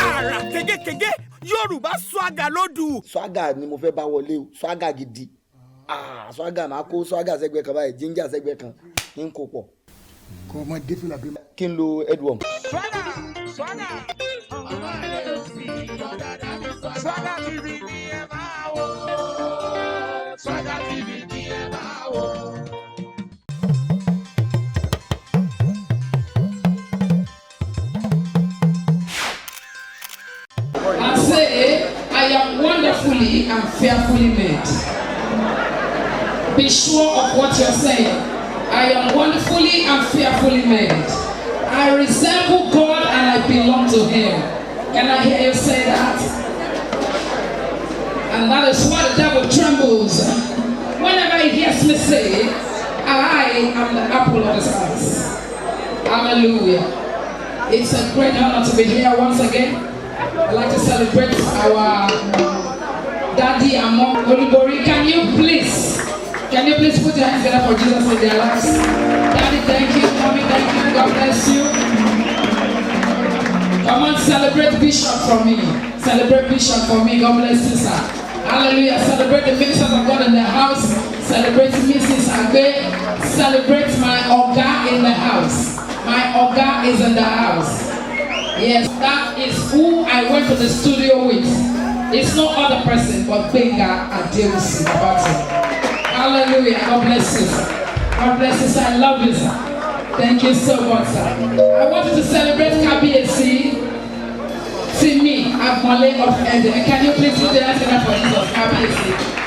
Ara kege Yorùbá swagger lódù. Swagger ni mo fẹ́ bá wọlé o, swagger gidi. Swagger máa kó swagger sẹ́gbẹ́ kan báyìí, ginger sẹ́gbẹ́ kan, kí n kó pọ̀. Kò mọ dé fìlà bí. Kí n lo headworm. Swagger. Swagger TV ni ẹ máa wò. Swagger TV ni ẹ máa wò. I say, I am wonderfully and fearfully made. Be sure of what you're saying. I am wonderfully and fearfully made. I resemble God and I belong to Him. Can I hear you say that? And that is why the devil trembles whenever he hears me say, I am the apple of His eyes. Hallelujah. It's a great honor to be here once again. I'd like to celebrate our daddy and mom, Olubori. Can you please put your hands together for Jesus in their lives? Daddy, thank you. Mommy, thank you. God bless you. Come on, celebrate Bishop for me. Celebrate Bishop for me. God bless you, sir. Hallelujah. Celebrate the ministers of God in the house. Celebrate Mrs. Agbe. Celebrate my Oga in the house. My Oga is in the house. Yes, that is who I went to the studio with. It's no other person but Benga Adeusi Abati. Hallelujah. God bless you, sir. God bless you, sir. I love you, sir. Thank you so much, sir. I wanted to celebrate KBAC. See me, Akmole of Eden. Can you please put your hands together for Jesus?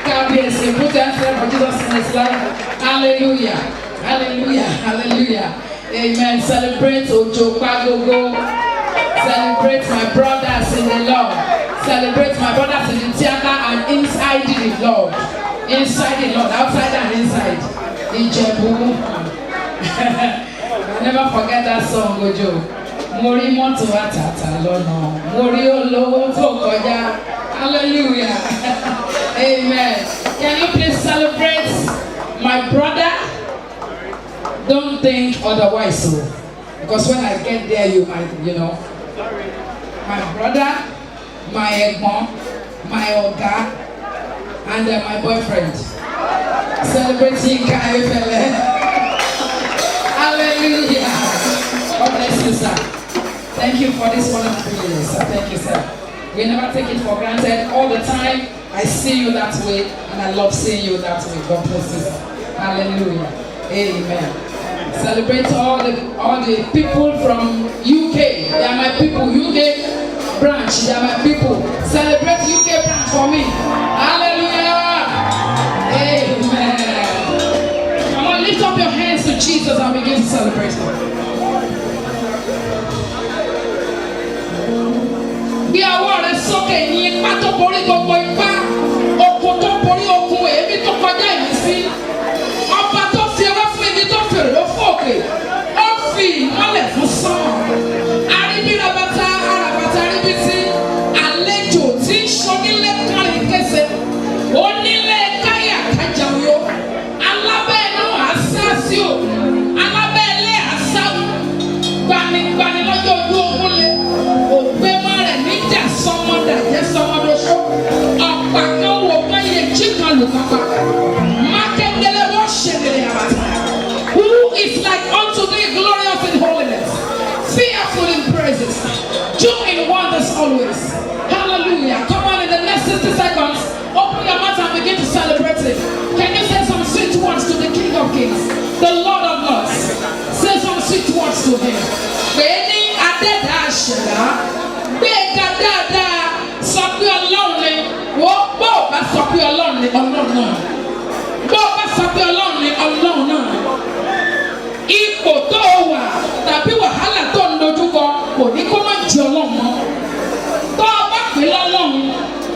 KBAC, put your hands together for Jesus in His life. Hallelujah. Hallelujah. Hallelujah. Amen. Celebrate Ojo Pagogo. Celebrate my brothers in the Lord. Celebrate my brothers in the theater and inside the Lord. Inside the Lord, outside and inside. Ijebu. I never forget that song, Ojo. Mori moto atata lono. Mori olowo to koja. Hallelujah. Amen. Can you please celebrate my brother? Don't think otherwise, so. Because when I get there, you might, my brother, my egbon, my oga, and my boyfriend. Celebrating Kaifele. Hallelujah. God bless you, sir. Thank you for this wonderful privilege, sir. Thank you, sir. We never take it for granted. All the time, I see you that way, and I love seeing you that way. God bless you, sir. Hallelujah. Amen. Celebrate all the people from UK. They are my people. UK branch. They are my people. Celebrate UK branch for me. Hallelujah. Amen. Come on, lift up your hands to Jesus and begin to celebrate Him. Bí ọwọ́ rẹ sókè ní ipá tó borí gbogbo ipá, okun tó borí okun, èémí tó kọjá ìmísí. Ọba tó fi ẹwà fún ibi tó fèrè ló fòkè, ó fi ìmọ́lẹ̀ fún sánmọ̀. Arìbírabata, arabata, arìbítí, àlejò tí ń ṣonílé kárin kése, onílé káyà kájàwó, alábẹ́ náà àṣà sí o, alábẹ́ ilé àṣà gbanigbani lọ́jọ́ ojú ogun lé, ògbé mọ́ rẹ̀ níjà sọmọdà jẹ́ sọmọdọ́sọ, ọ̀pá kan wò kán yẹ jí kan lù kápá. Who is like unto thee, glorious in holiness, fearful in praises, doing wonders always. Hallelujah. Come on, in the next 60 seconds, open your mouth and begin to celebrate it. Can you say some sweet words to the King of Kings, the Lord of Lords? Say some sweet words to Him. Beni adeda ashera, bega dada, sọpé Ọlọ́run ni, wo bó bá sọpé Ọlọ́run ni Ọlọ́run náà. Bó bá sọpé Ọlọ́run ni Ọlọ́run náà. Ipò tó wà tàbí wàhálà tó ń dojúkọ kò ní kó má jẹ Ọlọ́run mọ́. Tó o bá pè lọ́lọ́run,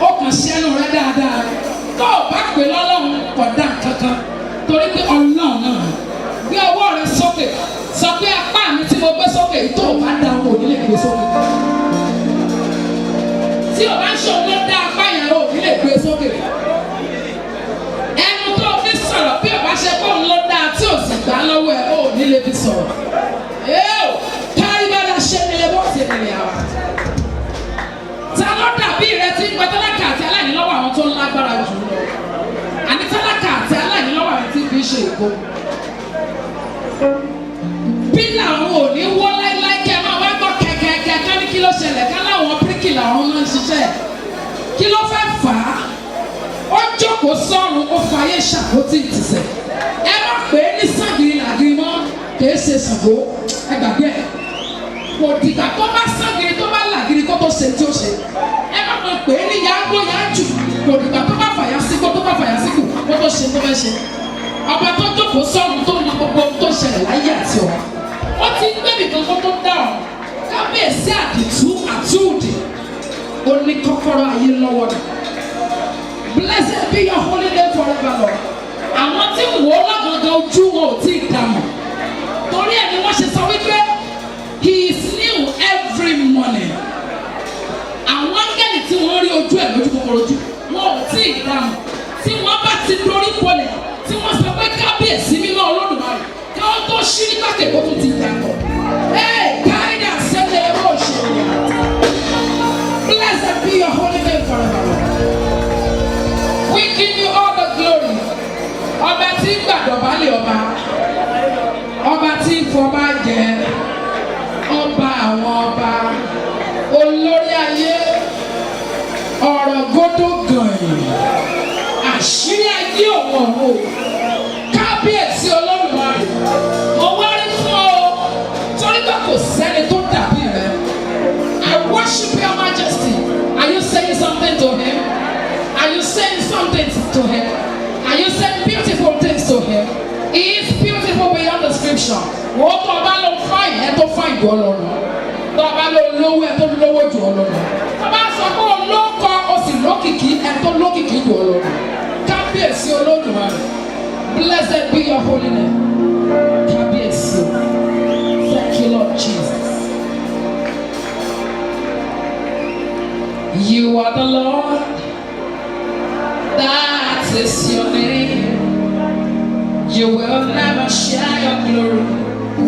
ó kàn sí ẹnu rẹ dáadáa. Tó o bá pè lọ́lọ́run, kò dá kankan. Torí pé Ọlọ́run náà gbé ọwọ́ rẹ sókè. Sọ pé apá mi tí mo gbé sókè tó o bá dá owó nílé gbé sókè. Tí o bá ń ṣe òun ló dá apá yẹn o nílé gbé sókè. Ẹnu tó o fi sọ̀rọ̀ bí o bá ṣe kó òun ló dá tí o sì gbá lọ́wọ́ ẹ̀ o nílé fi sọ̀rọ̀. Kárí bá dá ṣe nílé bọ́ọ̀sì ṣe èkó. Pílà àwọn ò ní wọ́ láíláí kẹ́ máa wá gbọ́ kẹ̀kẹ́kẹ́ ká ní kí ló ṣẹlẹ̀ ká láwọn bíríkìlà ọ̀run náà ń ṣiṣẹ́. Kí ló fẹ́ fà á? Ó jókòó sọ́run ó fayé ṣàkótì ìtìsẹ̀. Ẹ má pè é ní Ṣàngìrì làgìrì mọ́ kì í ṣe Ṣàngó ẹ gbàgbé ẹ̀. Kò dìgbà tó bá Ṣàngìrì tó bá làgìrì kó tó ṣe tí ó ṣe. Ẹ má máa pè é ní yàgbó yàjù. Kò dìgbà tó bá fàyà síkó tó bá fàyà síkù kó tó ṣe tó fẹ́ ṣe. Ọba tó jókòó sọ́run tó mọ gbogbo tó ṣẹlẹ̀ láyé àti ọ̀run. Ó ti ń gbẹ̀mí kankan tó dá ọ̀. Kábíyèsí àdìtú àtúndì. Ó ní kọ́kọ́rọ́ ayé lọ́wọ́ náà. Blessed be your holy name forever, Lord. Àwọn tí wò ó lọ́gàngàn ojú wọn ò tí ì dààmú. Torí ẹ̀ ni wọ́n ṣe sọ wípé he is new every morning. Àwọn áńgẹ́lì tí wọ́n rí ojú ẹ̀ lójú kòkòrò ojú wọn ò tí ì dààmú. Tí wọ́n bá ti dorí bolẹ̀ tí wọ́n sọ pé kábíyèsí mímọ́ Olódùmarè káwọn tó ṣí ní kákè kó tún ti dàgbọ̀. Káyidà sẹ́lẹ̀ ẹ̀rọ òṣèlú. Blessed be your holy name forever, Lord. We give you all the glory. Ọba tí ń gbàdọ̀bálẹ̀ ọba. Ọba tí ń fọba jẹ. Ọba àwọn ọba. Olórí ayé. Ọ̀rọ̀ gbọ́dọ̀ gàn-ín. Àṣírí ayé òun ọ̀hún. Kábíyèsí Olódùmarè. Mo wá rí fún ọ. Torí pé kò sẹ́ni tó dàbí rẹ̀. I worship your majesty. Are you saying something to him? Are you saying something to him? Are you saying beautiful things to him? He is beautiful beyond description. Wọ́n tó ọba ló fáìn ẹ̀ tó fáìn jù ọ lọ́nà. Tó ọba ló lówó ẹ̀ tó lówó jù ọ lọ́nà. Ọba sọ pé olóko o sì lókìkí ẹ̀ tó lókìkí jù ọ lọ́nà. Kábíyèsí Olódùmarè. Blessed be your holy name. Kábíyèsí. Thank you, Lord Jesus. You are the Lord. That is your name. You will never share your glory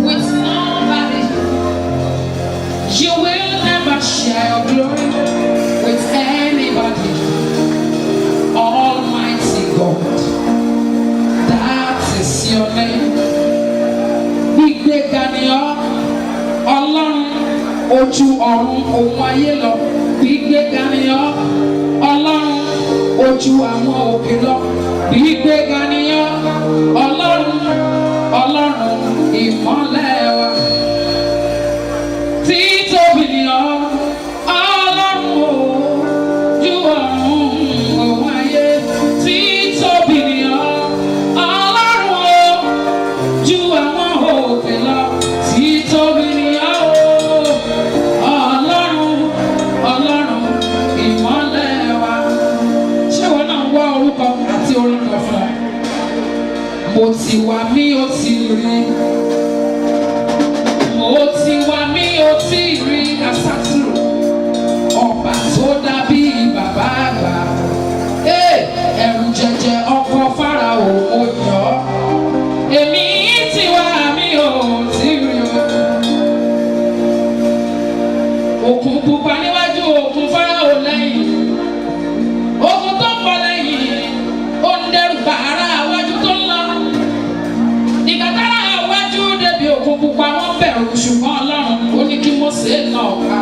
with nobody. You will never share your glory with anybody. Almighty God. That is your name. Ìgbéga ni ọ́, Ọlọ́run ojú ọ̀run òun ayé lọ. Ìgbéga ni ọ́, Ọlọ́run ojú àwọn òkè lọ. Ìgbéga ni ọ́, Ọlọ́run, Ọlọ́run ìmọ́lẹ̀ wa. Títóbi ni ọ́, Ọlọ́run ojú ọ̀run òun ayé. Títóbi ni ọ́, Ọlọ́run ojú àwọn òkè lọ. Títóbi ni ọ́, Ọlọ́run, Ọlọ́run ìmọ́lẹ̀ wa. Ṣé wọn náà ń wá orúkọ àti orin kan fún ọ? Mo ti wà mí ó ti rí. Mo ti wà mí ó ti rí àsátúrò. Ọba tó dàbí bàbá àgbà. Ẹ̀rù jẹjẹ ọkọ Fáráò ó yọ. Èmi ti wà mí ó ti rí o. Òkun pupa níwájú òkun Fáráò lẹ́yìn. Òkun tó ń bọ̀ lẹ́yìn. Ó ń dẹ́rù bà ará iwájú tó ń lọ. Ìgbà tára iwájú débi òkun pupa wọ́n bẹ̀rù ṣùgbọ́n Ọlọ́run ó ní kí Mósè nà ọ̀pá.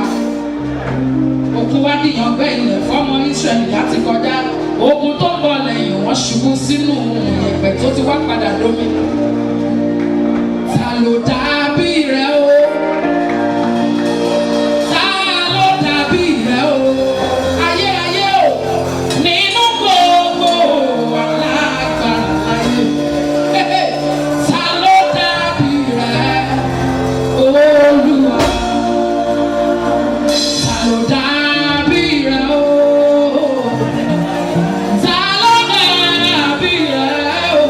Òkun wá dìyàn gbẹ́ ilẹ̀ fọ́mọ Ísírẹ́lì láti kọjá. Òkun tó ń bọ̀ lẹ́yìn wọ́n ṣubú sínú ìyẹ̀pẹ̀ tó ti wá padà dómi. Ta ló dàbí rẹ o? Ta ló dàbí rẹ o? Ayé ayé o, nínú gbogbo alágbára ayé. Ta ló dàbí rẹ, Olúwa? Ta ló dàbí rẹ o? Ta ló dàbí rẹ o?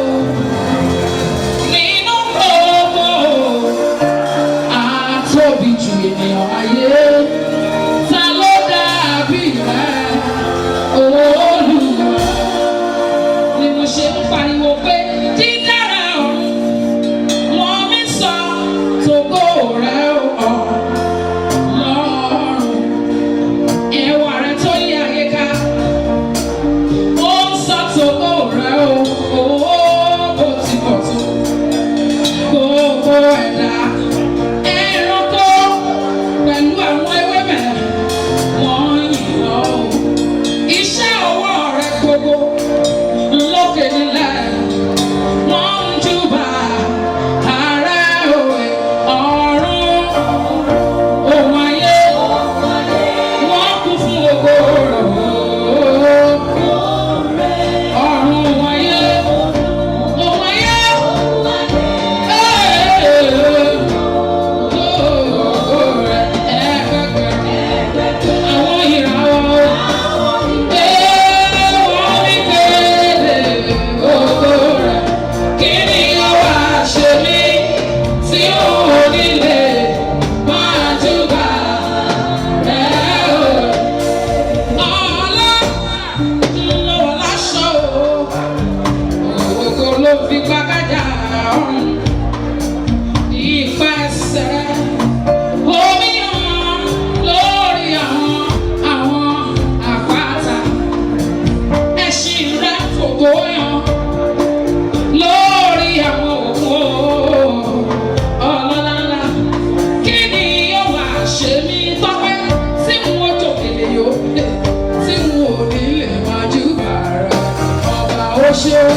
Oh,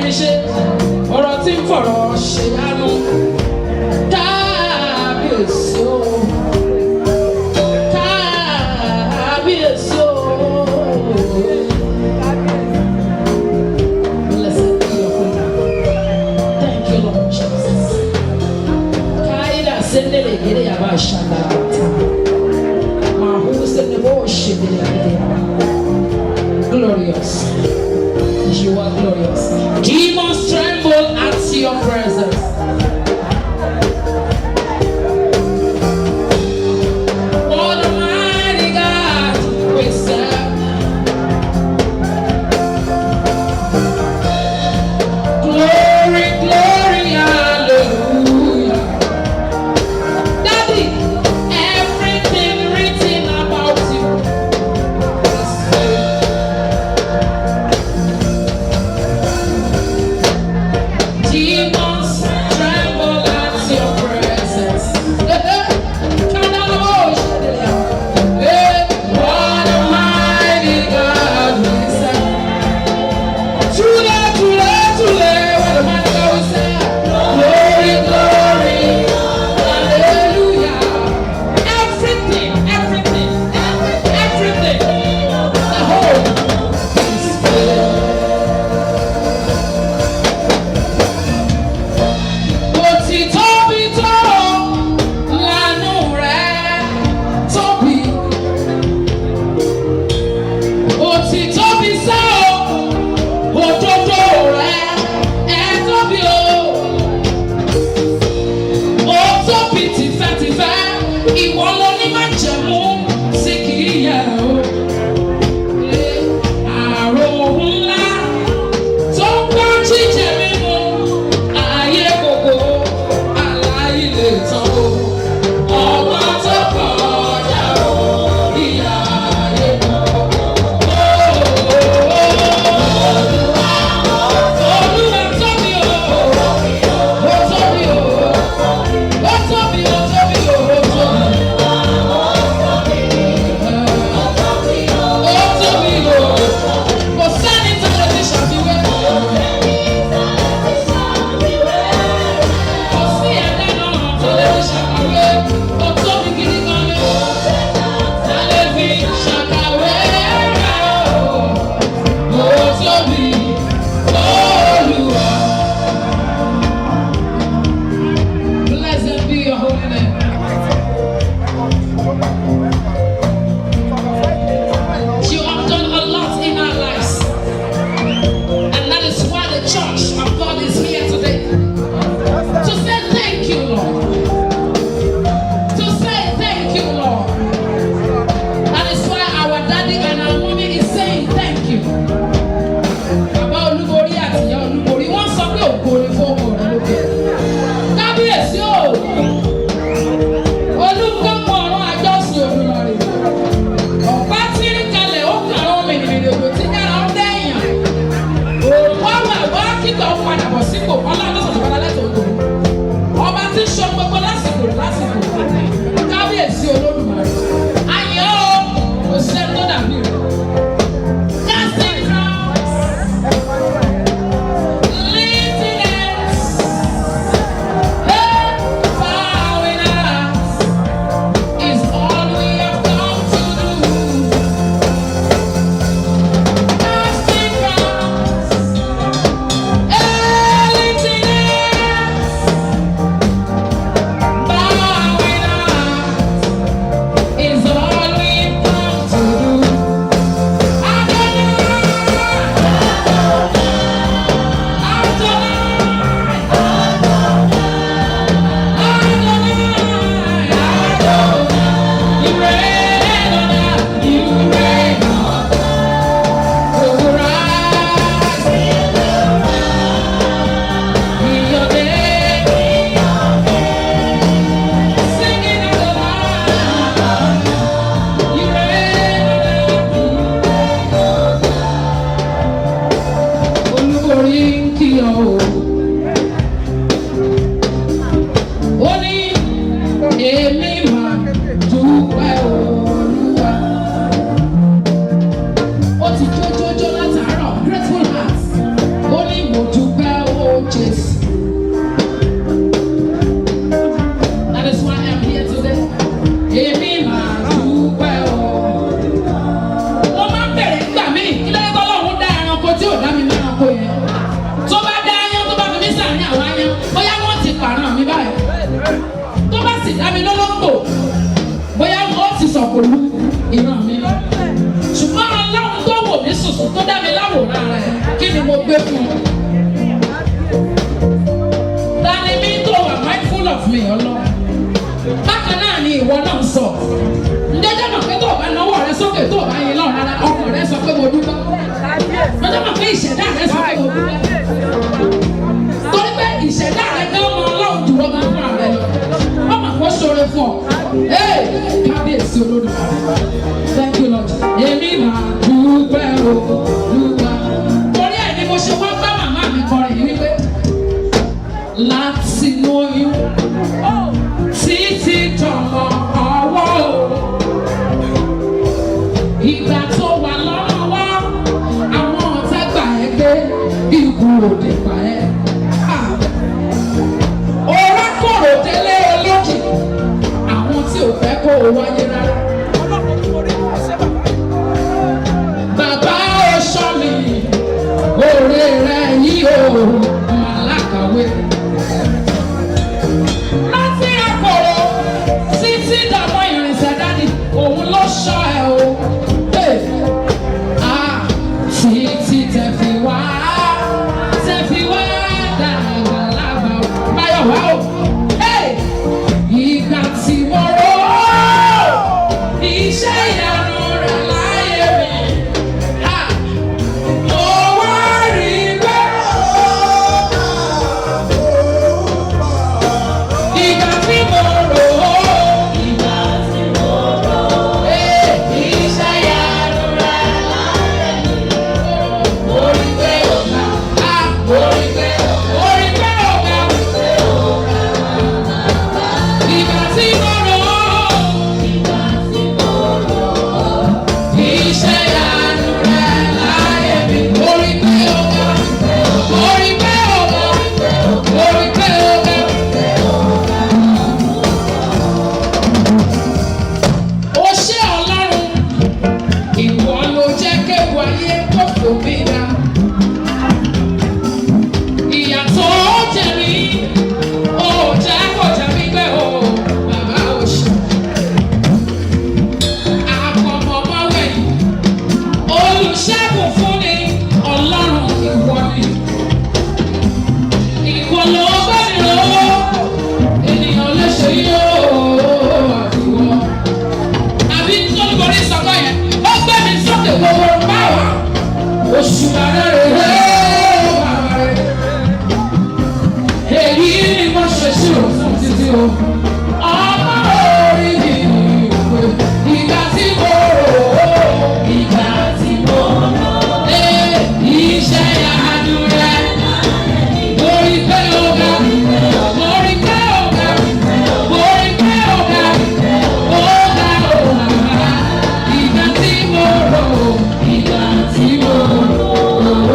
ẹni ṣe ọ̀rọ̀ tí ń fọ̀rọ̀ ṣe yánu kábíyèsí o kábíyèsí o. Blessed be your holy name. Thank you, Lord Jesus. Kaida sendele gere yaba shanda mahu sendele bo shedele gere. Glorious. You are glorious. Demons tremble at your presence. What a mighty God we serve. Glory, glory, hallelujah. Daddy, everything written about you. Demons tremble at your presence. What a mighty God we serve. Tule, tule, tule, what a mighty God we serve. Glory, glory, hallelujah. Everything, everything, everything, the whole is filled. Ó ti tóbi tó lánú rẹ̀ tóbi. Ó ti tóbi sá o, òdodo rẹ̀ ẹ̀ tóbi o. Ó tóbi tìfẹ́tìfẹ́, ìwọ ló ní májẹ̀mú tí kì í yẹ̀ o. Àrò ńlá tó ń gbọ́ jíjẹ mímu, ayé gbogbo aláyé lè tán o. Ọgbọ́n tó kọjá o, ìyá ayé kan. Olúwa tóbi o, ó tóbi o, ó tóbi o, tóbi o, ó tóbi. Ó tóbi o, kò sẹ́ni tó lè fi ṣàfiwé. Kò sí ẹ̀dá náà tó lè fi ṣàkàwé. Ó tóbi gidi gan ni o. Ta lè fi ṣàkàwé rẹ̀ o? Ó tóbi, Olúwa. Blessed be your holy name. You have done a lot in our lives. And that is why the church of God is here today. To say thank you, Lord. To say thank you, Lord. That is why our daddy and our mommy is saying thank you. Bàbá Olúborí àti ìyá Olúborí wọ́n sọ pé ògo ni fún ọmọ rẹ̀ lókè. Kábíyèsí o. Olúkọ́mọ ọ̀run àjọsìn Olúmarè. Ọ̀pá tí ń kalẹ̀ ó kàn án mìnìmìnì òjò tí yára ń dẹ́yìn. Òwò wà kíkọ́ padà bọ̀ sípò ọlọ́run sọ̀tọ̀ padà lẹ́tọ̀ọ́ ògo. Ọba tí ń ṣe gbogbo lásìkò lásìkò. Kábíyèsí Olódùmarè. Ayọ̀ o, kò sẹ́ni tó dàbí rẹ̀. Casting crowns, lifting hands, bowing hearts is all we have come to do. Casting crowns, lifting hands, bowing hearts is all we've come to do. Adonai, you reign on earth, you reign on over us. In your name, singing Adonai, you reign on earth. Olúborí ń kí ọ o. Ó ní èmi máa dúpẹ́ Olúwa. Ó ti jójójó látàárọ̀, grateful heart. Ó ní mo dúpẹ́. mo gbé fún un. Tani mi tó wà mindful of me ọlọ́run. Bákan náà ni ìwọ náà sọ. Ǹjẹ́ mọ̀ pé tó o bá náwó rẹ sókè tó o bá yin lọ́run rárá ọkàn rẹ sọ pé mo dúpẹ́. Ǹjẹ́ mọ̀ pé ìṣẹ̀dá rẹ sọ pé mo dúpẹ́. Torí pé ìṣẹ̀dá rẹ gan mọ ọlọ́run jùlọ máa ń fún ààrẹ lọ. Wọ́n máa kó ṣoore fún ọ. Kábíyèsí Olódùmarè. Thank you Lord. Èmi máa dúpẹ́ o dúpẹ́. Torí ẹ̀ ni mo ṣe wá bá màmá mi kọrin yìí wípé láti lóyún títí tọmọ ọwọ́ o. Ìgbà tó wà lọ́wọ́ àwọn ọ̀tá gbà ẹ́ pé ikú òde pa ẹ́. Ọ̀rá kòrò délé olókè àwọn tí ò fẹ́ kó o wáyé rárá. Bàbá o ṣọ́ mi, òré rẹ̀ yìí o, màlákàwé. Láti àkòrò títí dàmọ́ ìrìnsẹ̀ dání, òun ló ṣọ́ ẹ o. Títí tẹ̀ fi wá dàgbà lágbà o. Báyọ̀ wá o. Ìgbà tí mo rò ó, iṣẹ́ ìyanu rẹ̀ láyé mi. Mo wá rí pé ìgbà tí mo rò ó, iṣẹ́ ìyanu rẹ̀ láyé mi. Mo rí pé ọ̀gá, mo rí pé ọ̀gá. Ìgbà tí mo rò ó, iṣẹ́ ìyanu rẹ̀ láyé mi. Mo rí pé ọ̀gá, mo rí pé ọ̀gá, mo rí pé ọ̀gá. Ó ṣé Ọlọ́run, ìwọ ló jẹ́ kéwu ayé kó fò mí dá. Ìyà tó jẹ mí, ó jẹ́ kó jẹ mí gbé o, bàbá o ṣé. Àpọ̀mọ̀mọ́wẹ̀yìn, olùṣègùn fún ni, Ọlọ́run ìwọ ni. Ìwọ ló gbé mi lọ́wọ́, ènìyàn lè ṣe yóò àfiwọ́. Àbí olùborí sọ́kọ̀ yẹn, ó gbé mi sókè gbogbo báwa. Oṣù àrẹ́rẹ́ bàbá rẹ̀. Èyí ni mo ṣe ṣírò fún títí o. Ọmọ orí mi ìwé. Ìgbà tí mo rò ó, ìgbà tí mo rò ó. Iṣẹ́ ìyanu rẹ̀. Mo rí pé ó ga. Mo rí pé ó ga. Mo rí pé ó ga. Ó ga ó ga. Ìgbà tí mo rò ó, ìgbà tí mo rò ó.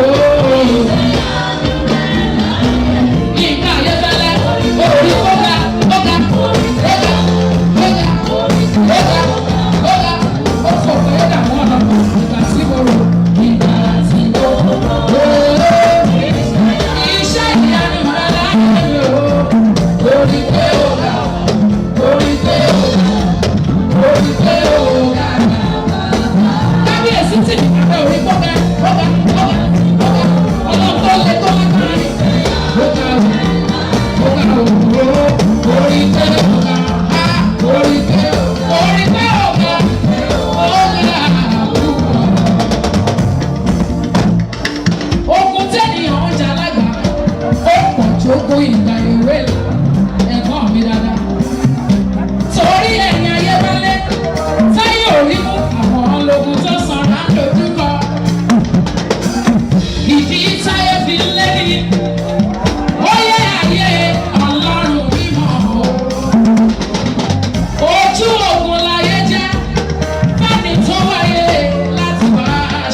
Ìgbà ayé fẹ́lẹ́, orí ó ga, ó ga, ó ga, ó ga, ó ga, ó ga, ó fò pé ó dà wọ́n lọ. Ìgbà tí mo rò, ìgbà tí mo rò ó. Iṣẹ́ ìyanu rẹ̀ láyé mi o. Orí pé ó ga, orí pé ó ga, orí pé ó ga. Kábíyèsí tì ní àgbẹ̀ orí kó ga, ó ga, ó ga, ó ga. Ọlọ́run tó le tó lè parí. Ó ga o. Orí pé ọ̀gá, orí pé ọ̀gá, ọ̀gá àbúrò. Ogun tẹ́nìyàn ń jà lágbà, ó pọ̀ tó kó ìgbà ìwé lọ, ẹ̀gbọ́n mi dáadáa. Torí ẹ̀yin ayé balẹ̀, táyé orí mú àwọn ológun tó sanra lójúkọ. Ìdí táyé fi lé ní. Oyè ayé Ọlọ́run mímọ́ o. Ojú ogun láyé jẹ́ fẹ́ni tó wáyé láti wá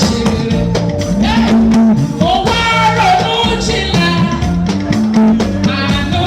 ṣe rere. Mo wá ronú jinlẹ̀, àánú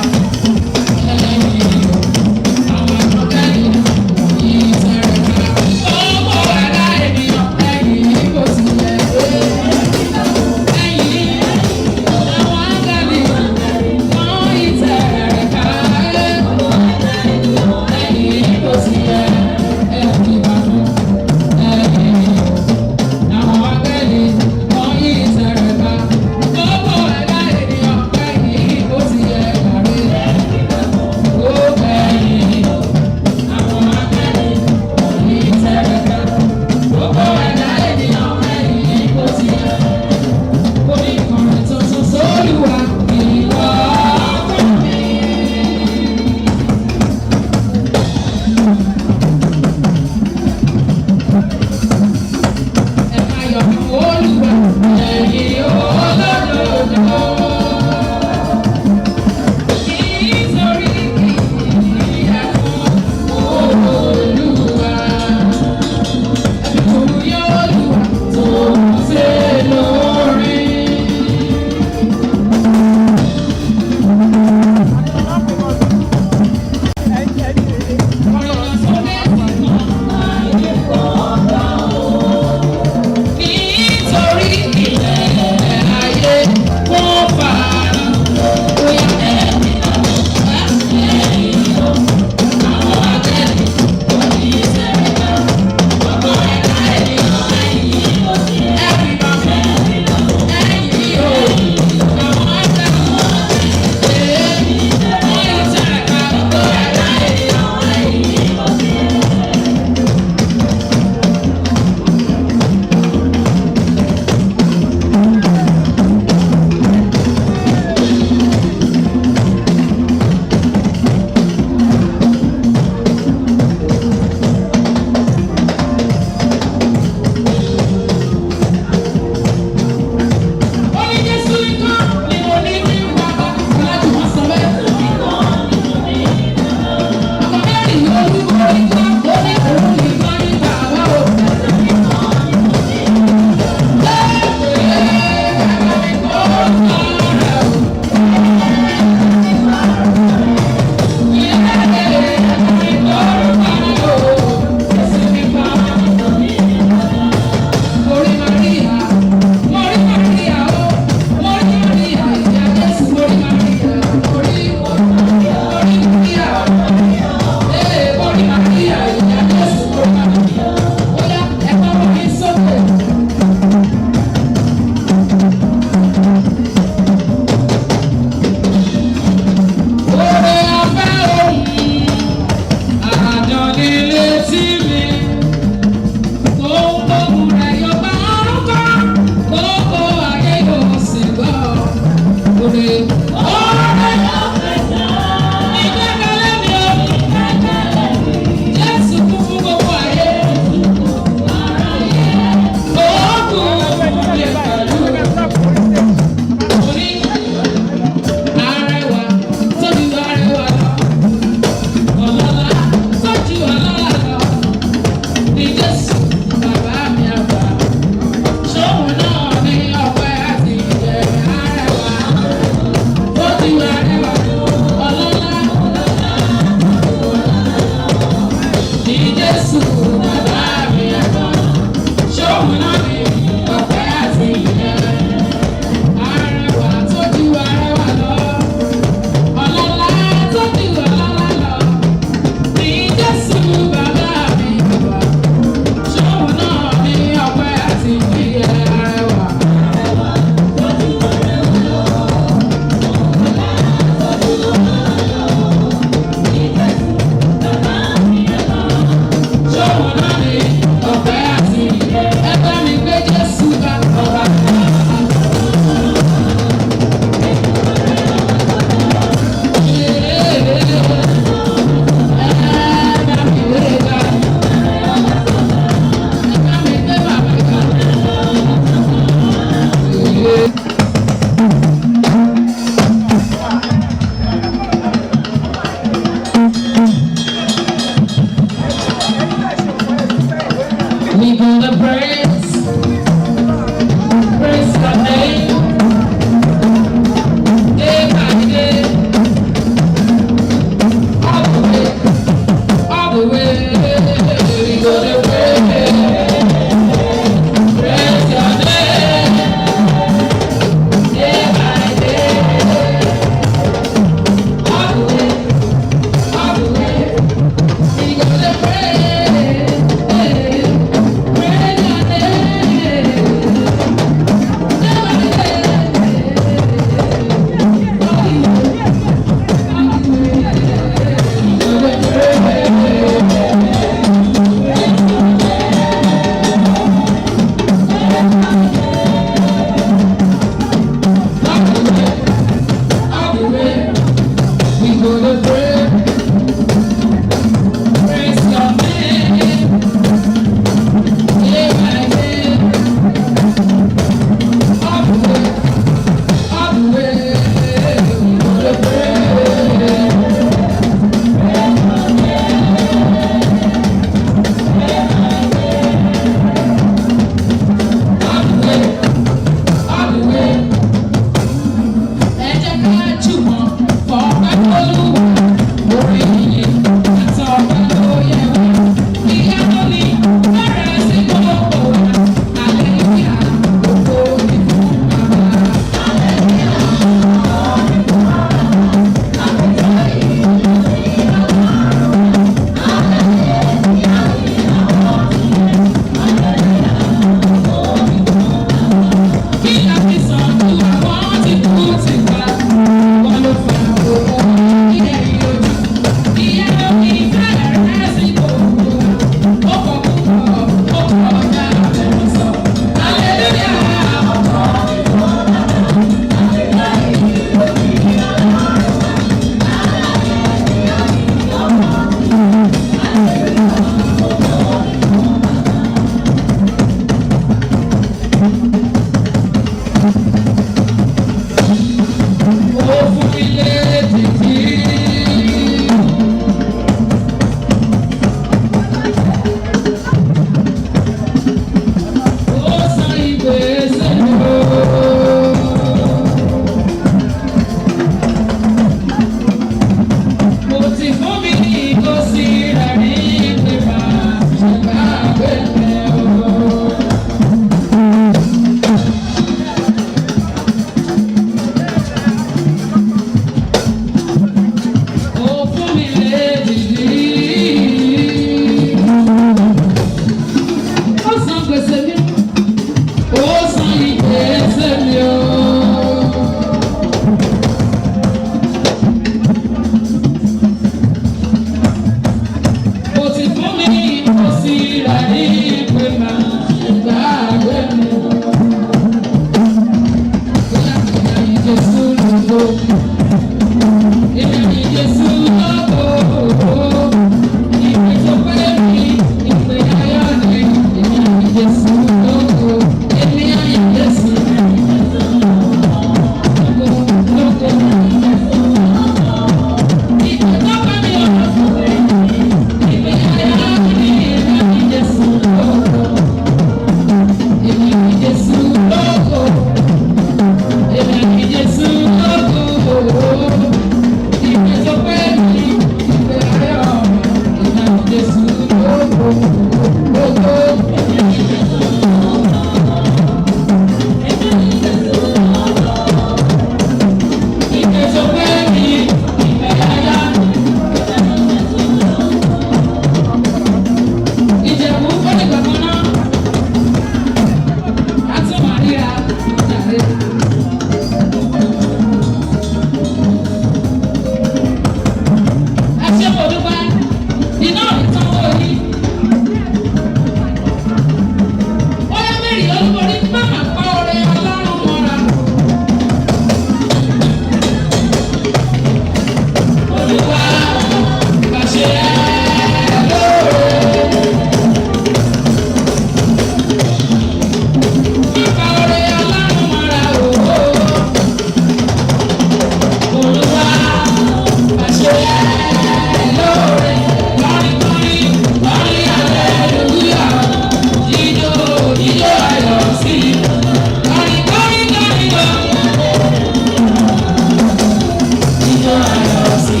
ayọ̀ sí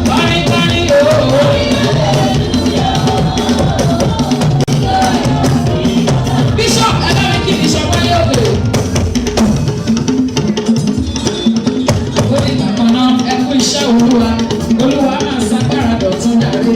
kọrin kọrin Bishop ẹ bá mi kí Bishop wáyé òkè. Ó ní bàbá náà ẹ kú iṣẹ́ Olúwa Olúwa máa ṣàgbára dọ̀tún dàrí.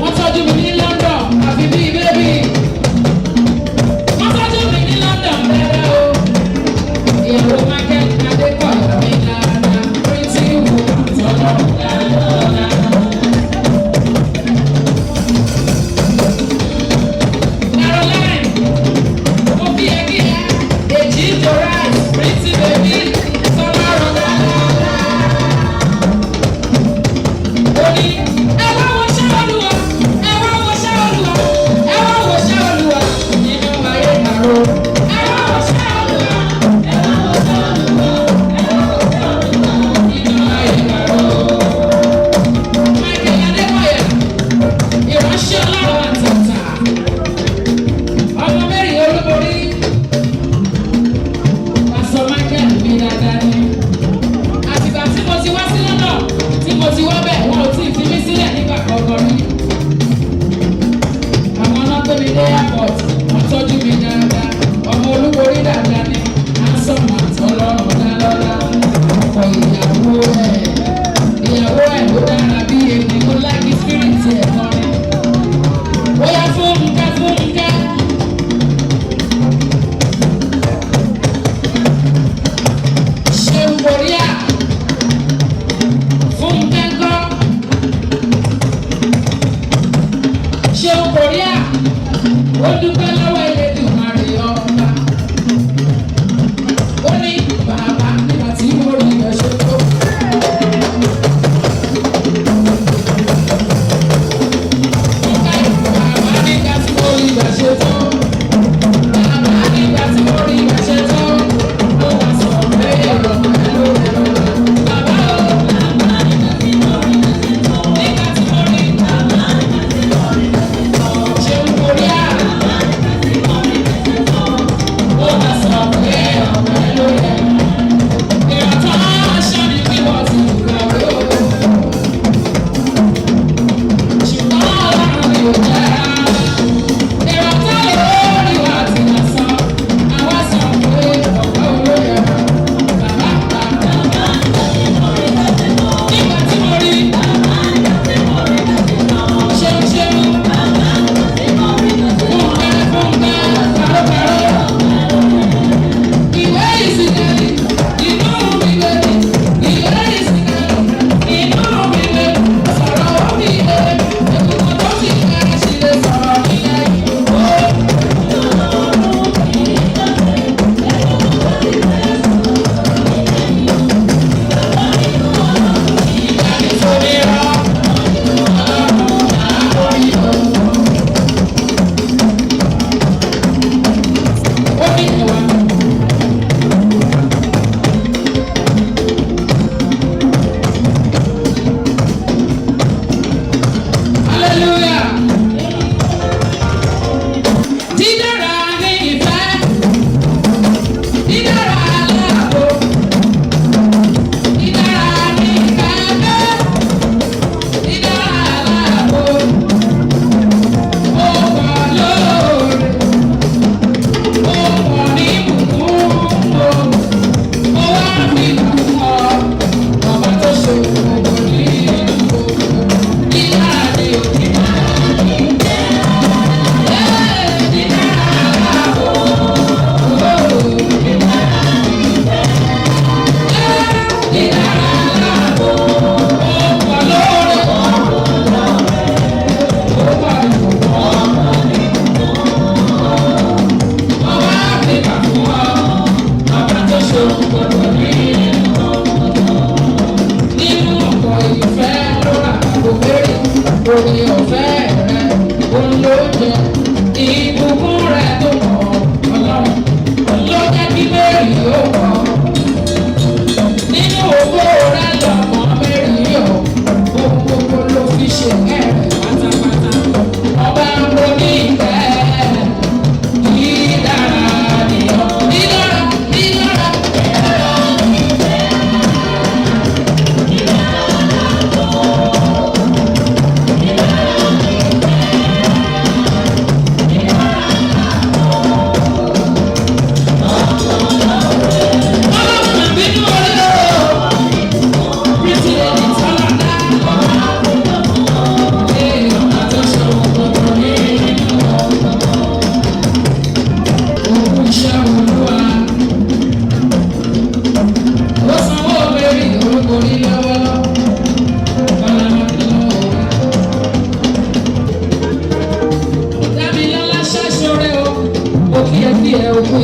Wọ́n tọ́jú airport wọ́n tọ́jú mi dáadáa ọmọ olúborí dáadáa ni asọ́mà tọ́lọ́run lálọ́lá ọkọ̀ ìyàwó ẹ̀ ló dára bí èmi kó láìkí spirit ẹ̀ kọrin bóyá Fúnkẹ́ ṣeun Korea Fúnkẹ́ kọ́ ṣeun Korea ó dúpẹ́ lọ́wọ́ Elédùmarè ọba ó ní bàbá nígbà tí mo rí ẹ̀ ṣe tó. Bàbá nígbà tí mo rí ẹ̀ ṣe tó. Bàbá nígbà tí mo rí ẹ̀ ṣe tó. Ó wá sọ pé ọ̀rọ̀ ẹ̀ ló rẹ̀ lọ. Bàbá o. Bàbá nígbà tí mo rí ẹ̀ ṣe tó. Nígbà tí mo rí bàbá nígbà tí mo rí ẹ̀ ṣe tó. Ṣeun Korea. Bàbá nígbà tí mo rí ẹ̀ ṣe tó. Ó wá sọ pé ọ̀rọ̀ ẹ̀ ló rẹ̀ lọ. Ìrọ̀tọ́ aṣọ ni bí wọ́n ti gbàgbé o. Ṣùgbọ́n Ọlọ́run ni ò jẹ́ rárá. Ìrọ̀tọ́ lórí wa ti nà sọ. Àwa sọ pé ọ̀pọ̀ olóyè rẹ̀. Bàbá nígbà tí mo rí ṣeun Fúnkẹ́ kàrókàró. Ìwé ìsìnkẹ́lì inú mi lé. Ìwé ìsìnkẹ́lì inú mi lé. Sọ̀rọ̀ mi lé. Èkúkọ̀ tó ti kẹ́rẹ́ sí lè sọ̀rọ̀ mi lẹ́yìn. Hallelujah. Dídára ní ìfẹ́, dídára láàbò, dídára ní ìkẹ́kẹ́, dídára láàbò, ó wà lóore, ó wà ní ìbùkún o, ó wà ní ìbùkún ọ, ọba tó ṣe gbogbo nínú gbogbo, dídára ní òkè náà. Nínú ọ̀pọ̀ ìfẹ́ ló rà kó bèrè, orí ọ̀fẹ́ rẹ̀ òun ló jẹ, ìbùkún rẹ̀ tó mọ̀ Ọlọ́run ló jẹ́ kí Mary ó mọ̀. Nínú ògo rẹ̀ lọ́mọ Mary yọ̀, ohun gbogbo ló fi ṣe kẹ́rẹ̀ pátápátá. Ọba ń ro ní ìfẹ́, dídára nìyọ̀, dídára.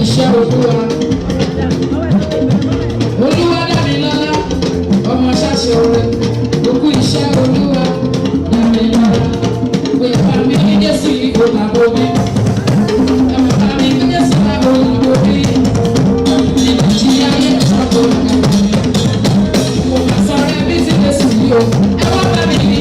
Iṣẹ́ Olúwa. Olúwa Dámilọ́lá, ọmọ ṣáṣe oore, òkú iṣẹ́ Olúwa. Dámilọ́lá, pé bá mi ní Jésù yìí kò máa bomi. Ẹ̀mọ̀ bá mi ní Jésù máa kò máa bomi. Nígbà tí ayé ẹ̀ṣọ́ tó ń gbà. Mo máa sọ rẹ bí ti Jésù yìí o. Ẹ wá bá mi ní.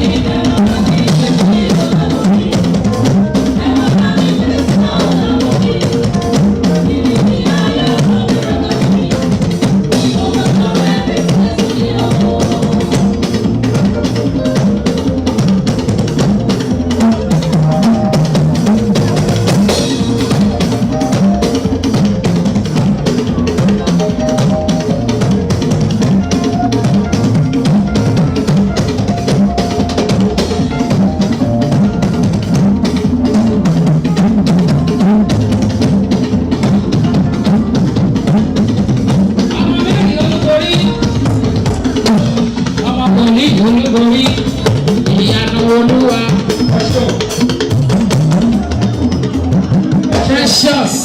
Precious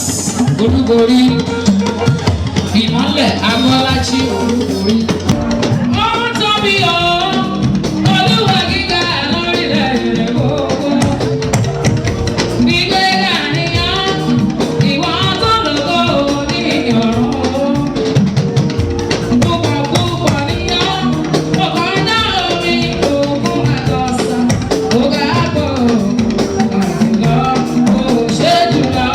olúborí ìmọ́lẹ̀ Abọ́lájí olúborí. Ó tóbi o Olúwa gíga lórílẹ̀ èdè gbogbo. Gbígbéga níyàn ìwọ tó lógo ní ọ̀run. Púpọ̀ púpọ̀ níyàn ọkọ̀ dá omi òkun àtọ̀sán. Ó ga pọ̀ àjùlọ ó ṣe jùlọ.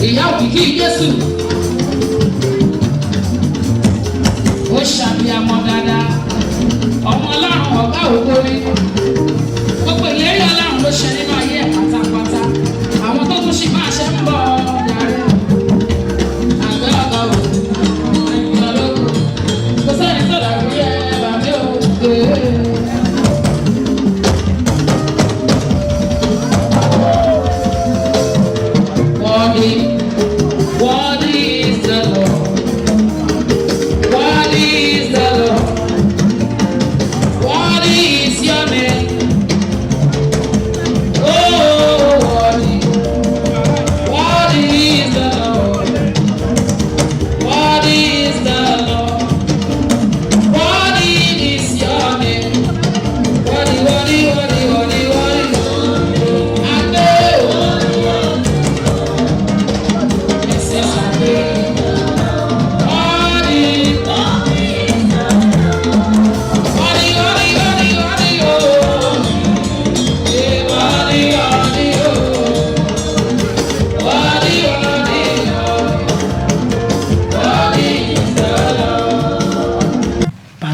Ìyá òkìkí Jésù ó ṣàbíamọ dáadáa ọmọ Ọlọ́run ọ̀gá ògo ni gbogbo ìlérí Ọlọ́run ló ṣe nínú ayé ẹ̀ pátápátá àwọn tó tún ṣì máa ṣe ń bọ̀ yàrá àgbẹ̀ ọ̀gá ògo ẹ̀yìn ọlọ́gbọ̀n kò sẹ́ni tó dàbí ẹ̀ bàbá ògo. Worthy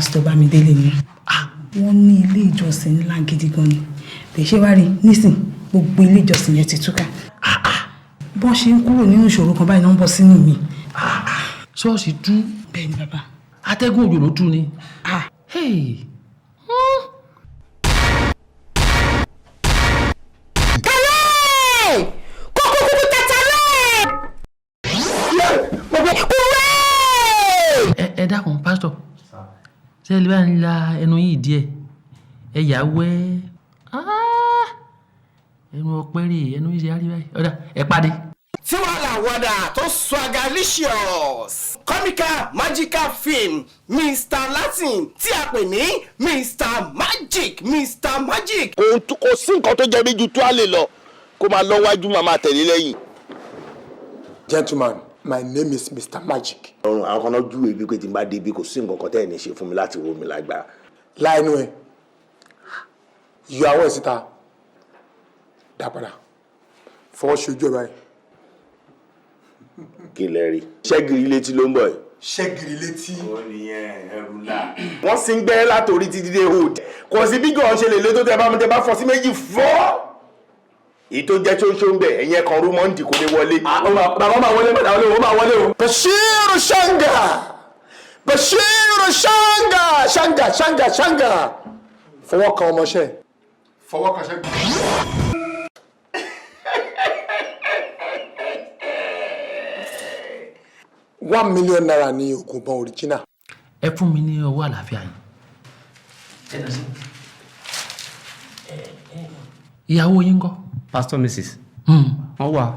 Pastor Bámidélé ni. Wọ́n ní ilé ìjọsìn ńlá gidi gan ni. Bẹ́ẹ̀ ṣe wá rí nísìn gbogbo ilé ìjọsìn yẹn ti túká. Bọ́n ṣe ń kúrò nínú ìṣòro kan báyìí náà ń bọ̀ sínú mi. Ṣọ́ọ̀ṣì tú. Bẹ́ẹ̀ ni bàbá. Atẹ́gùn òjò ló tú ni. Hey. Ẹ dákun pásítọ̀ ṣé ẹ lè bá ń la ẹnu yìí díẹ̀ ẹ yà wẹ́ ẹnu ọpẹ́ rè ẹnu yìí ṣe á rí báyìí ọ̀dà ẹ pàdé. Tiwala wada tó swagalicious comical magical film Mr. Latin tí a pè ní Mr. Magic. kò sí nǹkan tó jẹ́ bí ju tó a lè lọ kó máa lọ wájú máa tẹ̀lé lẹ́yìn. Gentlemen, my name is Mr. Magic. ọrùn àwọn kan náà júwèé bí pé tí n bá débi kò sí nǹkan kan tẹ́ ẹ̀ ní ṣe fún mi láti wo mi lágbára. Láìnú ẹ̀, yọ àwọn ẹ̀ síta, dá padà, fọwọ́ ṣe ojú ẹ̀ báyìí. kí lẹ rí ṣẹ́gìrì létí ló ń bọ̀ yìí. Ṣẹ́gìrì létí. ó nìyẹn ẹrù ńlá. wọ́n sì ń gbẹ́ látòrí títí dé hood kò sí bí gàn ṣe lè lé tó tẹ bá fọ́ sí méjì fọ́. èyí tó jẹ́ ṣóńṣó ń bẹ̀ ẹ̀yẹn kan rú mọ́ǹdì kò lè wọlé. bàbá máa wọlé bàbá máa wọlé o. Bashiru Shanga. Fọwọ́ kan ọmọṣẹ́. Fọwọ́ kan ṣẹ́gun. 1 million naira ní ògùnbọn original. Ẹ fún mi ní owó àlàáfíà yìí. Ìyàwó yín ńkọ́? Pastor Mrs. Wọ́n wà.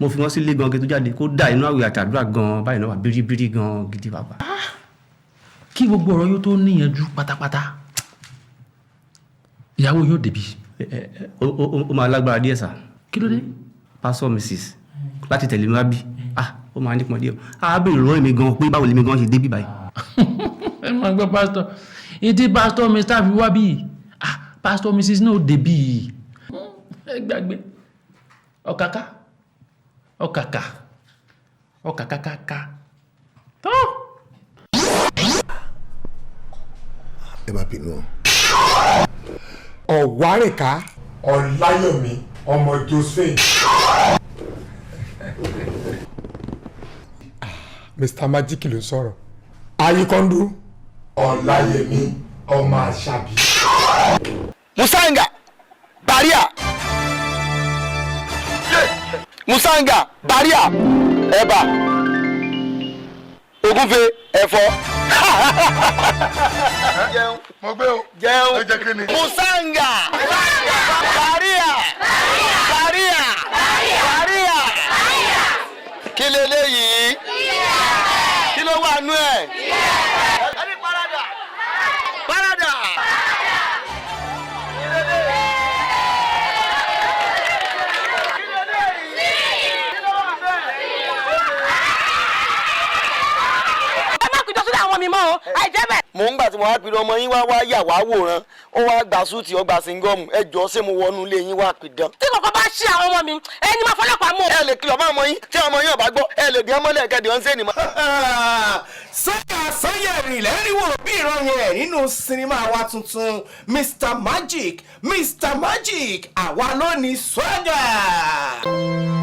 Mo fi wọ́n sí ilé gan kí tó jáde kó dà inú àwẹ̀ àtàdúrà gan báyìí náà wà bíríbírí gan gidi bàbá. Kí gbogbo ọ̀rọ̀ yóò tó níyanjú pátápátá. Ìyàwó yóò débi. Ó máa lágbára díẹ̀ sà. Kí ló dé? Pastor Mrs. Láti tẹ̀lé mi wá bí. Ó máa nípọn díẹ̀. A béèrè lọ́wọ́ mi gan pé báwo lèmi gan ṣe débí báyìí. Ẹ máa gbọ́ pásítọ̀. Ìdí pásítọ̀ Mr. fi wá bí. Pastor Mrs. náà débi. Ẹ gbàgbé. Ọ̀kàkà. Tó. Ẹ má bínú. Ọ̀wárìnká Ọláyọ̀mí ọmọ Josephine. Mr. Magic ló sọ̀rọ̀. Ayíkọ́ndú Ọláyẹmí ọmọ Àṣàbí. Musanga Baria Ẹ̀bà Ògúnfe ẹ̀fọ́. Jẹun. Mo gbé o. Jẹun. Ẹ jẹ́ kí ni. Musanga Baria. Kí leléyìí? Kí ló wà nú ẹ̀? Ẹni parada. Mo ń gbà tí mo wá pidán ọmọ yín wá yà wá wòran ó wá gba súùtì ọgbà síngọ́ọ̀mù ẹ jọ ṣé mo wọnú ilé yín wá pidán. tí kòkó bá ṣí àwọn ọmọ mi ẹni máa fọlọ́pàá mú. ẹ lè kìlọ̀ fún ọmọ yín tí ọmọ yín ò bá gbọ́ ẹ lè dín ọmọlẹ̀ kẹ́dì ọ̀n sẹ́ni mọ́. Sọ́yẹ̀rì lẹ́rìn wò bí ìran yẹn nínú sinimá wa tuntun Mr. Magic àwa ló ní swagger.